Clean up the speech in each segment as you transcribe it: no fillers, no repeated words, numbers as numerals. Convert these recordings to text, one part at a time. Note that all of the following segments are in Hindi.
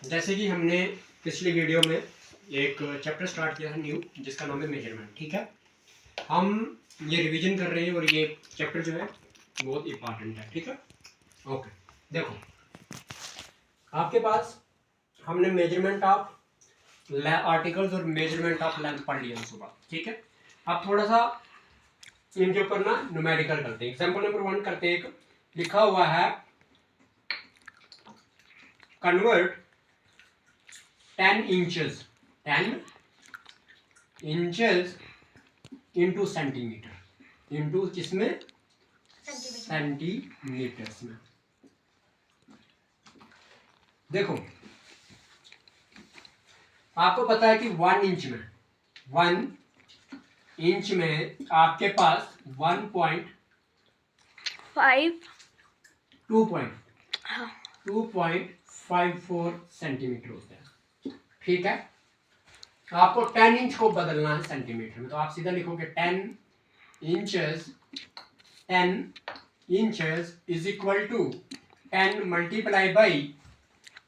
जैसे कि हमने पिछली वीडियो में एक चैप्टर स्टार्ट किया था न्यू, जिसका नाम है मेजरमेंट। ठीक है, हम ये रिवीजन कर रहे हैं और ये चैप्टर जो है बहुत इंपॉर्टेंट है। ठीक है, ओके। देखो, आपके पास हमने मेजरमेंट ऑफ आर्टिकल्स और मेजरमेंट ऑफ लेंथ पढ़ लिया सुबह। ठीक है, अब थोड़ा सा इनके ऊपर ना न्यूमेरिकल करते हैं। एग्जांपल नंबर 1 करते हैं। एक लिखा हुआ है convert 10 inches into centimetre, into किसमें? सेंटीमीटर्स में। देखो, आपको पता है कि 1 इंच में आपके पास 2.54 सेंटीमीटर होता है। ठीक है, आपको 10 इंच को बदलना है सेंटीमीटर में, तो आप सीधा लिखोगे 10 inches is equal to 10 multiply by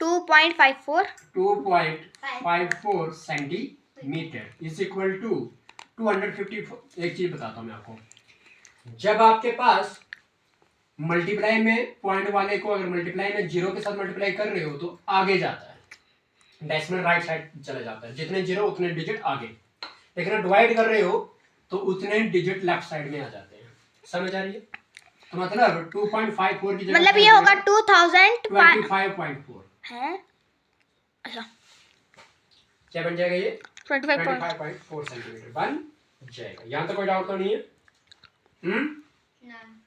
2.54 centimetre is equal to 254। एक चीज बताता हूं मैं आपको, जब आपके पास मल्टीप्लाई में पॉइंट वाले को अगर मल्टीप्लाई में 0 के साथ मल्टीप्लाई कर रहे हो तो आगे जाता है, डेसिमल राइट साइड चला जाता है। जितने 0 उतने डिजिट आगे, लेकिन डिवाइड कर रहे हो तो उतने डिजिट लेफ्ट साइड में आ जाते हैं। समझ आ रही है? तो मतलब 2.54 की जगह मतलब ये होगा 25.4 है। अच्छा, क्या बन जाएगा? ये 25.4 सेंटीमीटर बन जाएगा। यहाँ तो कोई डाउट तो नहीं है?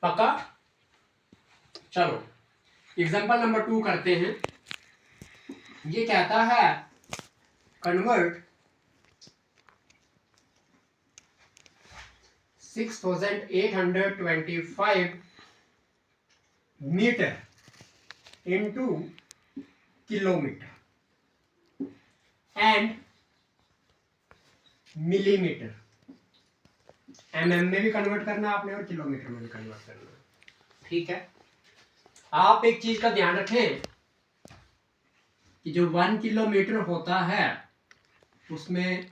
पक्का? चलो एग्जांपल नंबर 2 करते हैं। ये कहता है convert 6825 metre into kilometre and millimetre. MM में भी कन्वर्ट करना है आपने और किलोमीटर में भी कन्वर्ट करना है। ठीक है, आप एक चीज का ध्यान रखें कि जो 1 किलोमीटर होता है उसमें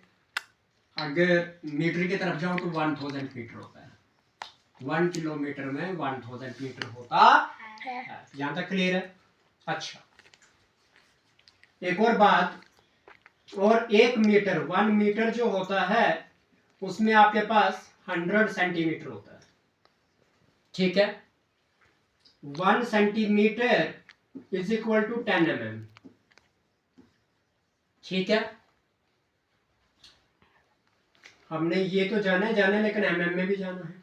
अगर मीटर की तरफ जाओ तो 1000 मीटर होता है। 1 किलोमीटर में 1000 मीटर होता है। यहां तक क्लियर है? अच्छा, एक और बात, और 1 मीटर जो होता है उसमें आपके पास 100 सेंटीमीटर होता है। ठीक है, 1 centimetre is equal to 10 mm। ठीक है, हमने ये तो जाना है लेकिन mm में भी जाना है।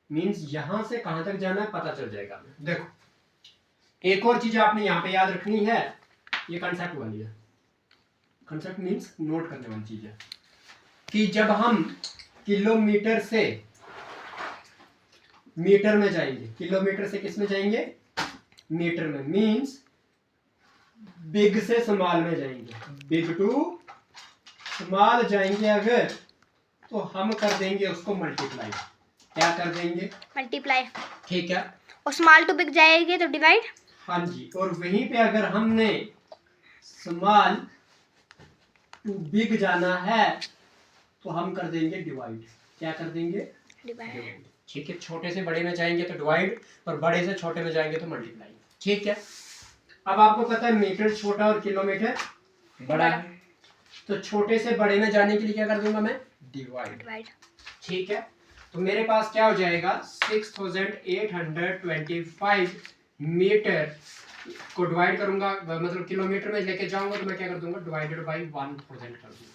मींस यहां से कहां तक जाना है पता चल जाएगा। देखो, एक और चीज आपने यहां पे याद रखनी है, ये कंसेप्ट वाली है। कंसेप्ट मींस नोट करने वाली चीज है कि जब हम किलोमीटर से मीटर में जाएंगे, किलोमीटर से किस में जाएंगे? मीटर में। मींस बिग से स्मॉल में जाएंगे, बिग टू स्मॉल जाएंगे अगर, तो हम कर देंगे उसको मल्टीप्लाई। क्या कर देंगे? मल्टीप्लाई। ठीक है, और स्मॉल टू बिग जाएगी तो डिवाइड। हाँ जी, और वहीं पे अगर हमने स्मॉल टू बिग जाना है तो हम कर देंगे डिवाइड। क्या कर देंगे? डिवाइड। ठीक है, छोटे से बड़े में जाएंगे तो डिवाइड और बड़े से छोटे में जाएंगे तो मल्टीप्लाई। ठीक है, अब आपको पता है मीटर छोटा और किलोमीटर बड़ा है, तो छोटे से बड़े में जाने के लिए क्या कर दूंगा मैं? डिवाइड। ठीक है, तो मेरे पास क्या हो जाएगा? 6825 मीटर को डिवाइड करूंगा, मतलब किलोमीटर में लेके जाऊंगा तो मैं क्या कर दूंगा? डिवाइडेड बाय 1000 कर दूंगा।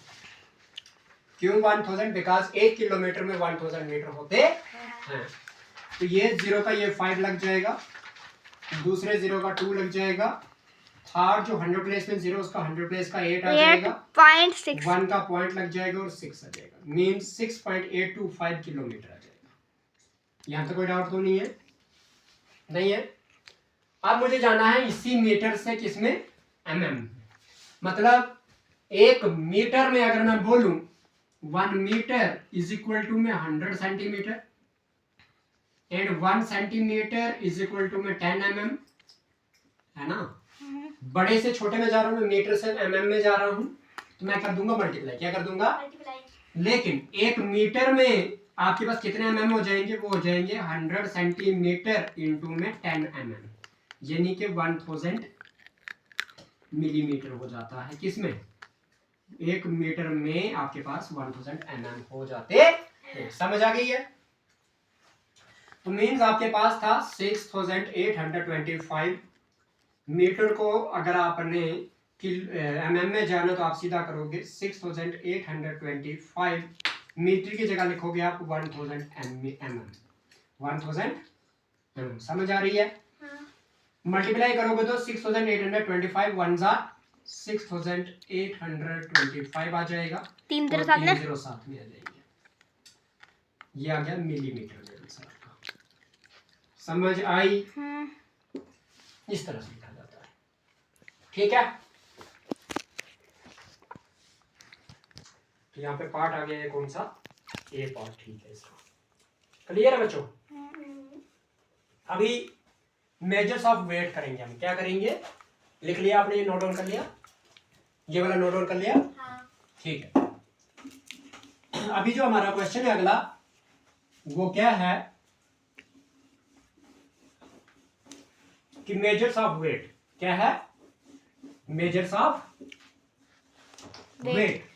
क्यों 1000? बिकॉज 1 किलोमीटर में 1000 मीटर होते हैं। तो ये 0 का ये 5 लग जाएगा, दूसरे 0 का 2 लग जाएगा, थर्ड जो 100 प्लेस में 0 उसका 100 प्लेस का 8 आ जाएगा, 8.6 1 का पॉइंट लग जाएगा और 6 आ जाएगा। मींस 6.825 किलोमीटर आ जाएगा। यहाँ तो कोई डाउट तो नहीं है? नहीं है। अब मुझे जाना है इसी मीटर से किसमें? एमएम। मतलब 1 मीटर में अगर मैं बोलूं 1 मीटर इज इक्वल टू में 100 centimetre and 1 centimetre is equal to में 10 mm, है ना? बड़े से छोटे में जा रहा हूँ, मैं मीटर से mm में जा रहा हूँ, तो मैं कर दूंगा मल्टीप्लाई। क्या कर दूंगा? लेकिन 1 मीटर में आपके पास कितने mm हो जाएंगे? वो हो जाएंगे 100 सेंटीमीटर इंटू में 10 mm, यानी कि 1000 मिलीमीटर हो जाता है। किसमें? 1 मीटर में आपके पास 1000 mm हो जाते हैं। समझ आ गई है? तो मीन्स आपके पास था 6825 मीटर को अगर आपने mm में जाना तो आप सीधा करोगे 6825 मीटर की जगह लिखोगे आप 1000 mm। 1000 mm समझ आ रही है? मल्टीप्लाई करोगे तो 6825 वन जा 6825 आ जाएगा। 3 0 और 7 में 3 0 साथ में आ जाएंगे। ये आ गया मिलीमीटर में आंसर आपका। समझ आई? इस तरह से लिखा जाता है। ठीक है, तो यहाँ पे पार्ट आ गया है कौन सा? ए पार्ट। ठीक है, इसका क्लियर है बच्चों? अभी मेजर्स ऑफ वेट करेंगे हम। क्या करेंगे? लिख लिया आपने? ये नोट डाउन कर लिया? ये वाला नोट डाउन कर लिया? ठीक है। अभी जो हमारा क्वेश्चन है अगला, वो क्या है कि मेजर्स ऑफ वेट। क्या है? Measures of weight.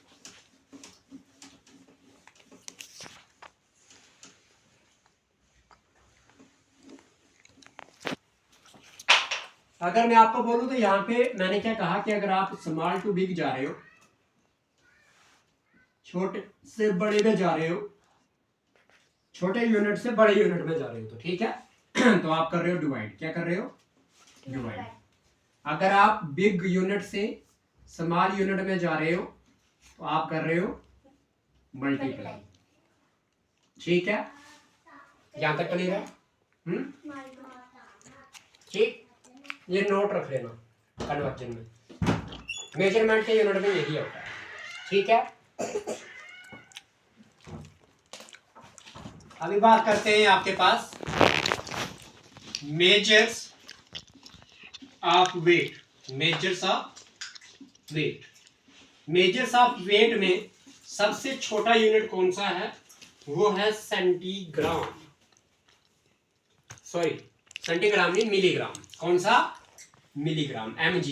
अगर मैं आपको बोलूं तो यहां पे मैंने क्या कहा कि अगर आप स्मॉल टू बिग जा रहे हो, छोटे से बड़े में जा रहे हो, छोटे यूनिट से बड़े यूनिट में जा रहे हो, तो ठीक है तो आप कर रहे हो डिवाइड। क्या कर रहे हो? डिवाइड। अगर आप बिग यूनिट से स्मॉल यूनिट में जा रहे हो तो आप कर रहे हो मल्टीप्लाई। ठीक है, यहां तक क्लियर है? ठीक, ये नोट रख लेना कन्वर्जन में, मेजरमेंट के यूनिट में यही होता है। ठीक है, अभी बात करते हैं आपके पास measures of weight. Measures of weight. Measures of weight में सबसे छोटा यूनिट कौन सा है? वो है सेंटीग्राम। सॉरी, सेंटीग्राम नहीं, मिलीग्राम। कौन सा? Milligram. mg।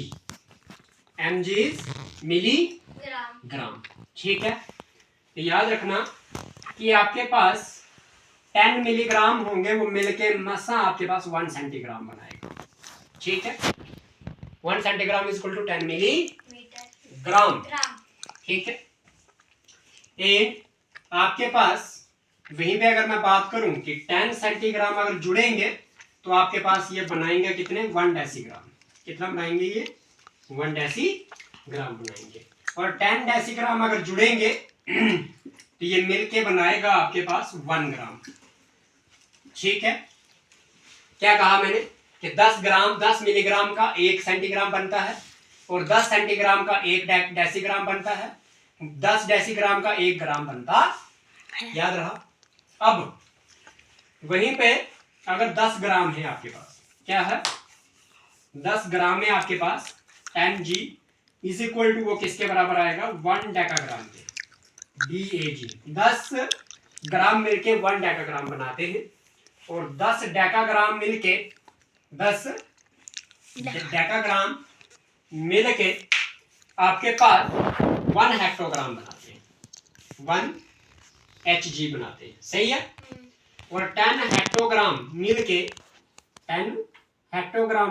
mg is milligram. ठीक है, तो याद रखना कि आपके पास 10 मिलीग्राम होंगे, वो मिलके मसा आपके पास 1 सेंटीग्राम बनाएगा। ठीक है, 1 centigram is equal to 10 milligram. ठीक है, एक आपके पास वहीं पे अगर मैं बात करूं कि 10 सेंटीग्राम अगर जुड़ेंगे तो आपके पास ये बनाएंगे कितने? 1 डेसीग्राम। कितना बनाएंगे ये? 1 डेसीग्राम बनाएंगे। और 10 डेसीग्राम अगर जुड़ेंगे तो ये मिलके बनाएगा आपके पास 1 ग्राम। ठीक है, क्या कहा मैंने कि 10 मिलीग्राम का 1 सेंटीग्राम बनता है, और 10 सेंटीग्राम का 1 डेसीग्राम बनता है, 10 डेसीग्राम का 1 ग्राम बनता। याद रहा? अब वहीं पे अगर 10 ग्राम है आपके पास, क्या है? 10 ग्राम में आपके पास mg इज इक्वल टू वो किसके बराबर आएगा? 1 डेकाग्राम के। DAG 10 ग्राम मिलके 1 डेकाग्राम बनाते हैं, और 10 डेकाग्राम मिलके 10 डेकाग्राम मिलके आपके पास 1 हेक्टोग्राम बनाते हैं, 1 Hg बनाते हैं। सही है? और 10 हेक्टोग्राम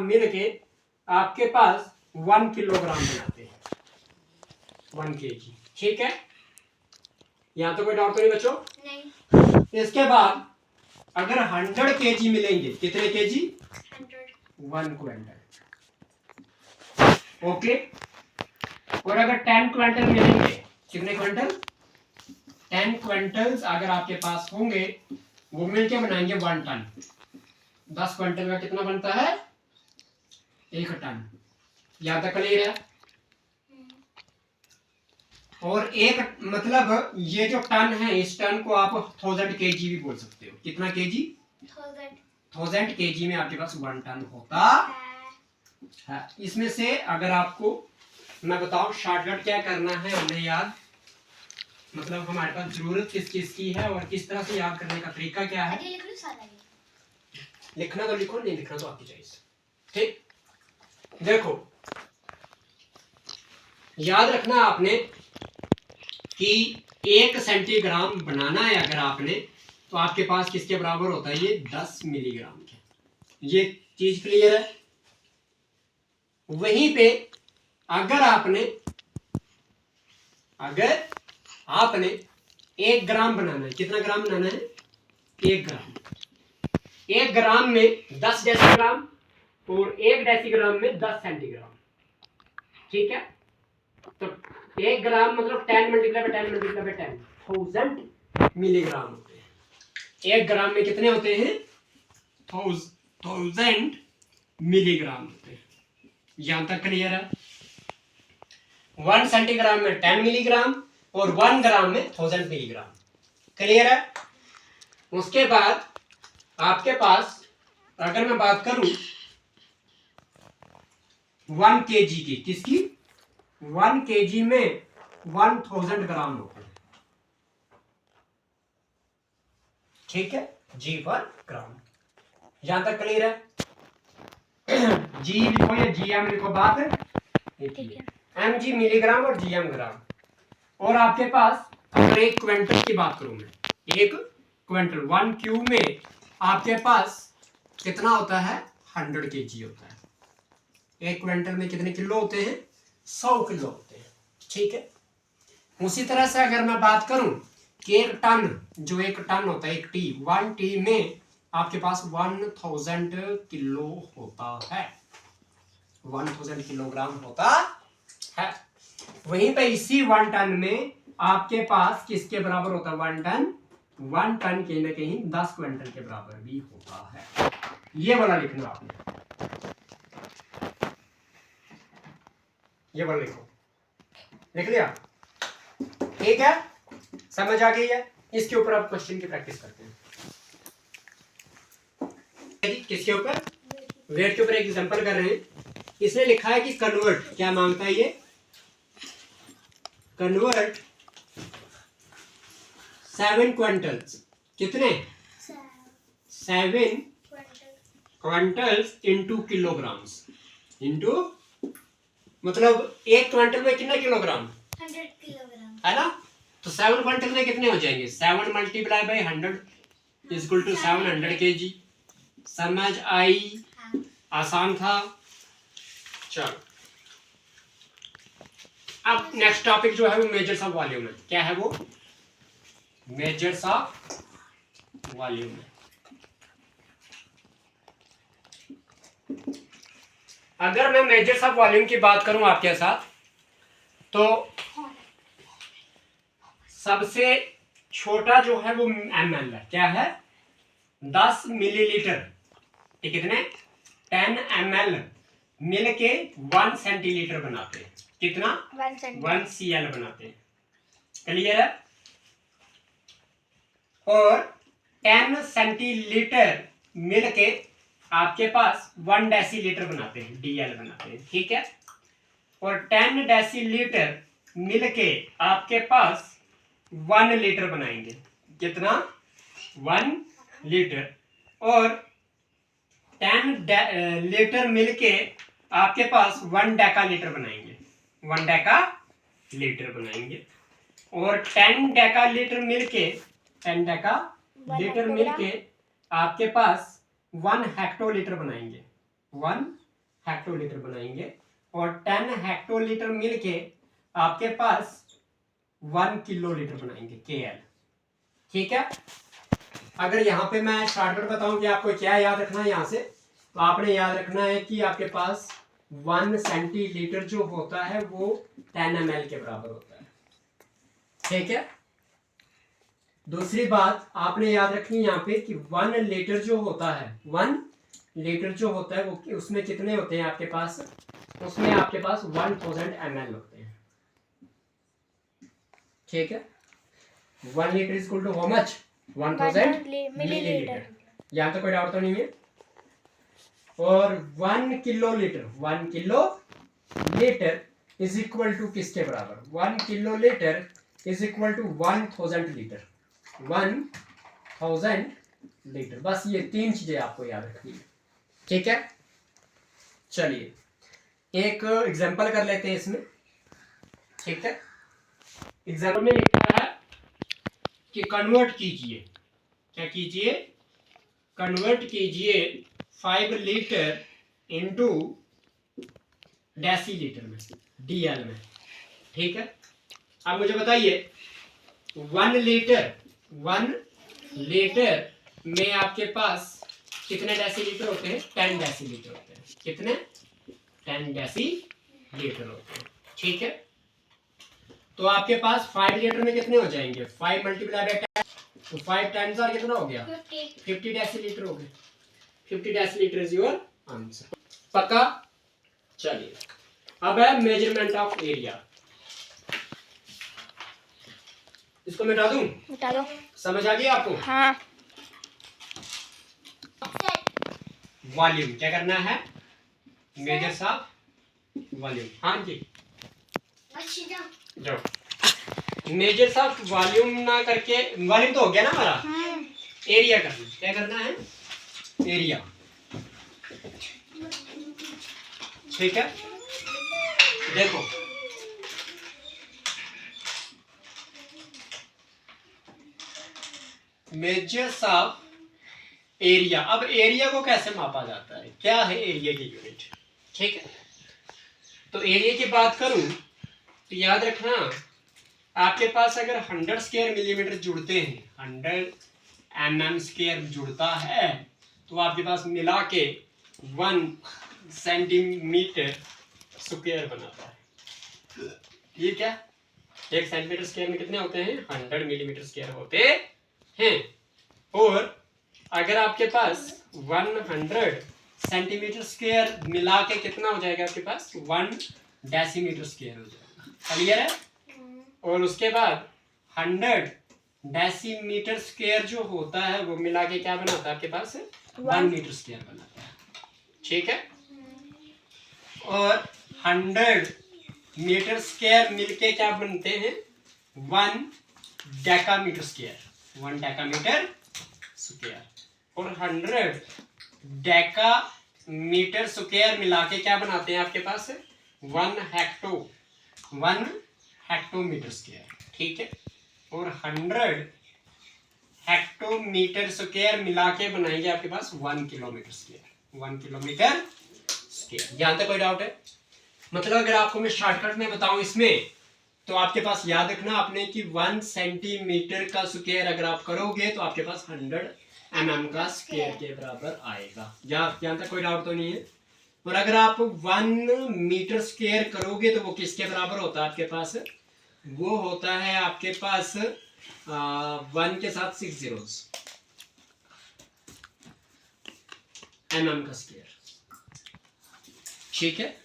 मिलके आपके पास 1 किलोग्राम बनाते हैं, 1 kg। ठीक है, यहां तो कोई डाउट तो नहीं बच्चों? नहीं। इसके बाद अगर 100 kg मिलेंगे, कितने kg? 1 क्विंटल। ओके, और अगर 10 क्विंटल मिलेंगे, कितने क्विंटल? 10 क्विंटल्स अगर आपके पास होंगे, वो मिलके बनाएंगे 1 टन। 10 क्विंटल का कितना बनता है? 1 टन। याद तक क्लियर है? और एक मतलब ये जो टन है, इस टन को आप 1000 kg भी बोल सकते हो। कितना kg? 1000 kg में आपके पास 1 टन होता हाँ, इसमें से अगर आपको मैं बताऊं शॉर्टकट क्या करना है हमें याद, मतलब हमारे पास जरूरत किस चीज की है और किस तरह से याद करने का तरीका क्या है। लिखना तो लिखो, नहीं लिखना तो आपकी चॉइस। ठीक, देखो याद रखना आपने कि 1 सेंटीग्राम बनाना है अगर आपने, तो आपके पास किसके बराबर होता है, ये 10 मिलीग्राम के। ये चीज क्लियर है। वहीं पे अगर आपने 1 ग्राम बनाना है, कितना ग्राम बनाना है, 1 ग्राम। 1 ग्राम में 10 डेसीग्राम और 1 डेसीग्राम में 10 सेंटीग्राम। ठीक है, तो 1 ग्राम मतलब 10 multiply by 10 multiply by 10 1000 milligram होते हैं। 1 ग्राम में कितने होते हैं, 1000 मिलीग्राम होते हैं। यहां तक क्लियर है। 1 सेंटीग्राम में 10 मिलीग्राम और 1 ग्राम में 1000 मिलीग्राम। क्लियर है। उसके बाद आपके पास अगर मैं बात करूं 1 केजी की, किसकी, 1 केजी में 1000 ग्राम होते हैं। ठीक है, जी पर ग्राम। यहां तक क्लियर है। जी लिखो या जीएम लिखो, बात है। एम जी मिलीग्राम और जीएम ग्राम। और आपके पास अगर 1 क्विंटल की बात करूं मैं, 1 क्विंटल 1 क्यूब में आपके पास कितना होता है, 100 केजी होता है। 1 क्विंटल में कितने किलो होते हैं, 100 किलो होते हैं। ठीक है, उसी तरह से अगर मैं बात करूं कि 1 टन, जो 1 टन होता है, 1 टी में आपके पास 1000 किलो होता है, 1000 किलोग्राम होता है। वहीं पे इसी 1 टन में आपके पास किसके बराबर होता है, 1 टन, 1 टन कहीं ना कहीं 10 क्विंटल के बराबर भी होता है। ये वाला लिखना आपने, ये वाला लिखो, लिख लिया। ठीक है, समझ आ गई है। इसके ऊपर आप क्वेश्चन की प्रैक्टिस करते हैं। किसके ऊपर, वेट के ऊपर एक एग्जांपल कर रहे हैं। इसने लिखा है कि कन्वर्ट, क्या मांगता है ये, कन्वर्ट 7 क्विंटल्स, कितने, 7 क्विंटल्स इंटू किलोग्राम्स, इंटू मतलब 1 क्विंटल में कितना किलोग्राम, 100 किलोग्राम है ना। तो 7 क्विंटल में कितने हो जाएंगे, 7 multiply by 100 equal to 700 KG. समझ आई, आसान था। चलो अब नेक्स्ट टॉपिक जो है वो मेजर्स ऑफ वॉल्यूम है। क्या है वो, मेजर्स ऑफ वॉल्यूम है। अगर मैं मेजर्स ऑफ वॉल्यूम की बात करूं आपके साथ, तो सबसे छोटा जो है वो ml है। क्या है, 10 मिलीलीटर, ये कितने, 10 ml मिल के 1 सेंटीलीटर बनाते हैं। कितना, 1 cl बनाते हैं। क्लियर है। और 10 सेंटीलीटर मिल के आपके पास 1 डेसीलीटर बनाते हैं, dl बनाते हैं। ठीक है। और 10 डेसीलीटर मिल के आपके पास 1 लीटर बनाएंगे। कितना, 1 लीटर। और 10 लीटर मिलके आपके पास 1 डेका लीटर बनाएंगे, 1 डेका लीटर बनाएंगे। और 10 डेका लीटर मिलके 10 डेका लीटर मिलके आपके पास 1 हेक्टोलीटर बनाएंगे, 1 हेक्टोलीटर बनाएंगे। और 10 हेक्टोलीटर मिलके आपके पास 1 किलोलीटर बनाएंगे, KL। ठीक है। अगर यहाँ पे मैं शॉर्टकट बताऊं कि आपको क्या याद रखना है, यहाँ से तो आपने याद रखना है कि आपके पास 1 सेंटीलीटर जो होता है वो 10 ml के बराबर होता है। ठीक है। दूसरी बात आपने याद रखनी है यहाँ पे कि 1 लीटर जो होता है, 1 लीटर जो होता है वो उसमें कितने होते हैं आपके पास, उसमें आपके पास 1000 ml होते हैं। ठीक है। 1 litre is equal to how much, 1000 millilitre. यहाँ तो कोई डाउट तो नहीं है। और 1 kilo litre is equal to किसके बराबर? 1 kilo litre is equal to 1000 litre. 1000 litre. बस ये 3 चीजें आपको याद रखनी है, ठीक है। चलिए एक एग्जांपल कर लेते हैं इसमें, ठीक है। एग्जांपल में लिखा है कि कन्वर्ट कीजिए, क्या कीजिए? कन्वर्ट कीजिए 5 लीटर इंटू डेसीलीटर में, DL में, ठीक है। अब मुझे बताइए 1 लीटर में आपके पास कितने डेसीलीटर होते हैं? 10 डेसीलीटर होते हैं। कितने? 10 डेसीलीटर होते हैं, ठीक है। तो आपके पास 5 लीटर में कितने हो जाएंगे? 5 मल्टीप्लाई बाय 10, तो 5 टाइम्स और कितना हो गया? 50 डेसीलीटर हो गए। 50 डेसीलीटर इज योर आंसर। पक्का? चलिए अब है मेजरमेंट ऑफ एरिया। इसको मिटा दूं? मिटा दो। समझ आ गया आपको? हाँ। वॉल्यूम क्या करना है? Measures of volume. हाँ जी जाओ। मेजर्स ऑफ वॉल्यूम ना करके, वॉल्यूम तो हो गया ना हमारा, एरिया करना। क्या करना है? एरिया, ठीक है। देखो मेजर्स ऑफ एरिया। अब एरिया को कैसे मापा जाता है? क्या है एरिया की यूनिट? ठीक है, तो एरिया की बात करूं तो याद रखना, आपके पास अगर 100 स्क्वायर मिलीमीटर जुड़ते हैं, 100 mm स्क्वायर जुड़ता है, तो आपके पास मिला के 1 सेंटीमीटर स्क्वायर बनाता है, ठीक है। 1 सेंटीमीटर स्क्वायर में कितने होते हैं? 100 मिलीमीटर स्क्वायर होते हैं। और अगर आपके पास 100 सेंटीमीटर स्क्वायर मिला के कितना हो जाएगा? आपके पास 1 डेसीमीटर स्क्वायर हो जाएगा। क्लियर है? और उसके बाद 100 डेसीमीटर स्क्वायर जो होता है वो मिला के क्या बनाता है? आपके पास 1 मीटर स्क्वायर बनाता है, ठीक है। और 100 मीटर स्क्वायर मिलके क्या बनते हैं? 1 डेकामीटर स्क्वायर। 1 decametre square. और 100 डेकामीटर स्क्वायर मिला के क्या बनाते हैं? आपके पास 1 हेक्टोमीटर स्क्वायर, ठीक है। और 100 हेक्टोमीटर स्क्वायर मिला के बनाएंगे आपके पास 1 किलोमीटर स्क्वायर। 1 kilometre square. यहां तक कोई डाउट है? मतलब अगर आपको मैं शॉर्टकट में बताऊं इसमें, तो आपके पास याद रखना आपने कि 1 सेंटीमीटर का स्क्वायर अगर आप करोगे तो आपके पास 100 mm का स्क्वायर के बराबर आएगा। यहाँ तक कोई डाउट तो नहीं है? और अगर आप 1 मीटर स्क्वायर करोगे तो वो किसके बराबर होता है आपके पास? वो होता है आपके पास 1 के साथ 6 zeros mm का स्क्वायर, ठीक है।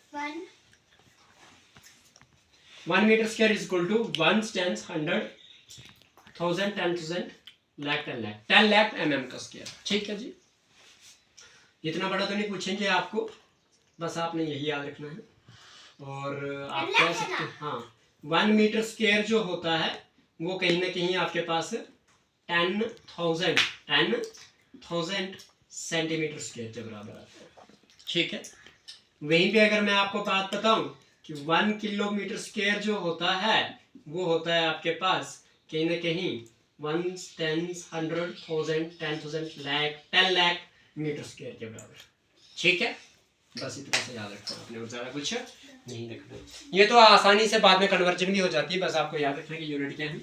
1 metre square is equal to 1 10 100 1000 10,000 lakh 10 lakh mm का स्क्वायर, ठीक है जी। इतना बड़ा तो नहीं पूछेंगे आपको, बस आपने यही याद रखना है। और आप कह सकते हैं हाँ 1 मीटर स्क्वायर जो होता है वो कहीं ना कहीं आपके पास 10,000 सेंटीमीटर स्क्वायर के बराबर आता है, ठीक है। वहीं पे अगर मैं आपको बात बताऊं कि 1 किलोमीटर स्क्वायर जो होता है वो होता है आपके पास कहीं ना कहीं 1 10 100 1000 10,000 लाख 10 लाख मीटर स्क्वायर के बराबर, ठीक है। बस इतना से याद रखना आपने, और ज़्यादा कुछ नहीं रखना। ये तो आसानी से बाद में कन्वर्जन भी हो जाती है, बस आपको याद रखना कि यूनिट क्या है।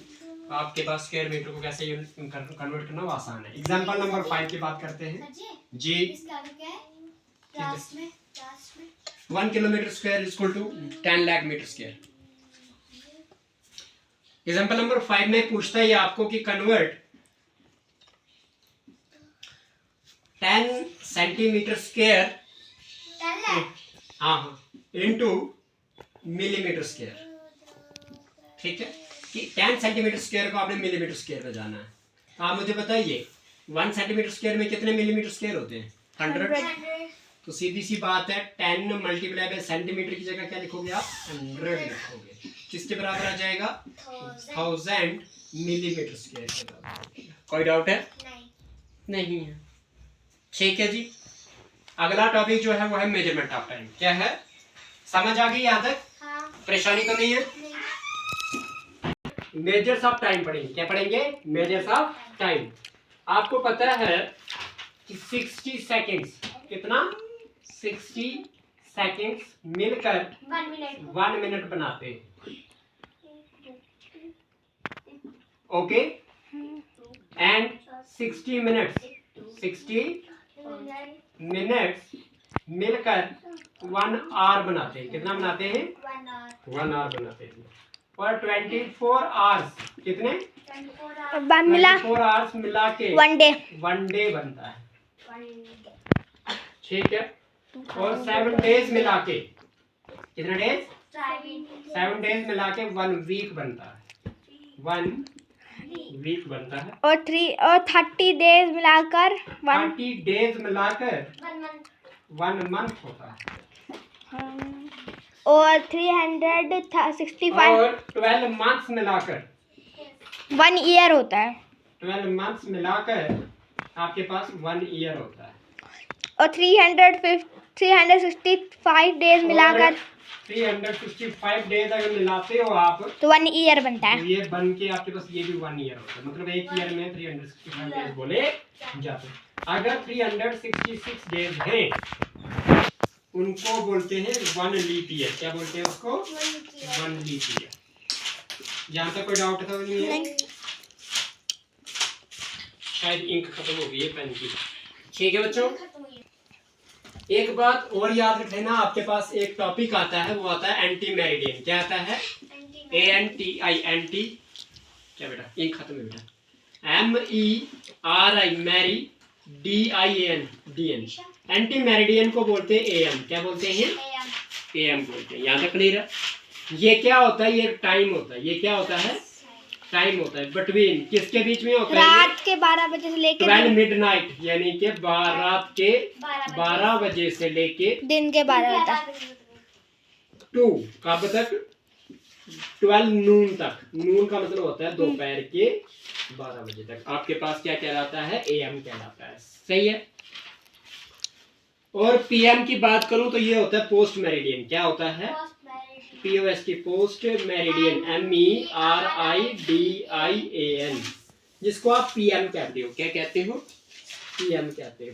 आपके पास स्क्वायर मीटर को कैसे कन्वर्ट करना वो आसान है। एग्जांपल नंबर 5 की बात करते हैं जी। 1 kilometre square is equal to 10 lakh metre square. Example number 5 में पूछता है आपको कि convert 10 centimetre square into millimetre square, ठीक है। कि 10 सेंटीमीटर स्क्वायर को आपने मिलीमीटर स्क्वायर में जाना है। तो आप मुझे बताइए 1 सेंटीमीटर स्क्वायर में कितने मिलीमीटर स्क्वायर होते हैं? 100। तो सीधी सी बात है 10 मल्टीप्लाई बाय सेंटीमीटर की जगह क्या लिखोगे आप 100 लिखोगे, किसके बराबर आ जाएगा 1000 मिलीमीटर स्क्वायर। कोई डाउट है? नहीं है। ठीक है जी, अगला टॉपिक जो है वो है मेजरमेंट ऑफ टाइम। क्या है, समझ आ गई यहाँ तक? परेशानी तो नहीं है? मेजर्स ऑफ टाइम पढ़ेंगे। क्या पढ़ेंगे? Measures of time. आपको पता है कि 60 सेकेंड्स, कितना 60 सेकेंड्स मिलकर 1 मिनट बनाते हैं। ओके, एंड 60 मिनट्स मिलकर 1 आवर बनाते हैं। कितना बनाते हैं? 1 आवर बनाते हैं। और 24 आवर्स, कितने 24 आवर्स मिला के 1 डे बनता है। ठीक है, और 7 डेज मिला के, कितने डेज? 7 डेज मिला के 1 वीक बनता है। 1 वीक बनता है। और 30 डेज मिलाकर 30 डेज मिलाकर 1 मंथ होता है। और 365 और 12 मंथ्स मिलाकर 1 ईयर होता है। 12 मंथ्स मिलाकर आपके पास 1 ईयर होता है। और 365 डेज मिलाकर 365 डेज अगर मिलाते हो आप तो 1 ईयर बनता तो है। ये बन के आपके पास ये भी 1 ईयर होता है। मतलब एक ईयर में 365 डेज बोले जाते हैं। अगर 366 डेज हैं उनको बोलते हैं 1 लीप ईयर। क्या बोलते हैं उसको? 1 लीप ईयर। यहाँ तक कोई डाउट था नहीं है? शायद इंक खत्म हो गई है पेन की। ठीक है बच्चों, एक बात और याद रख लेना, आपके पास एक टॉपिक आता है, वो आता है एंटी मेरिडियन। क्या आता है? ANTI, एंटी, क्या बेटा इंक खत्म है बेटा, MERI मैरी, DIAN DN। एंटी मेरिडियन को बोलते हैं AM। क्या बोलते हैं? AM बोलते हैं। यहाँ तक क्लियर है? ये क्या होता है? ये टाइम होता है। ये क्या होता है? टाइम होता है बिटवीन, किसके बीच में होता है? रात के 12 बजे से लेके 12 मिडनाइट, यानी कि रात के 12 बजे से लेके दिन के 12 बजे तक। 2 कब तक? 12 नून तक। नून का मतलब होता है दोपहर के 12 बजे तक। आपके पास क्या कहलाता है? AM कहलाता है। सही है। और PM की बात करूं तो ये होता है पोस्ट मेरिडियन। क्या होता है? POST, पोस्ट मेरिडियन, MERIDIAN, जिसको आप PM कहते हो। क्या कहते हो? PM कहते हो।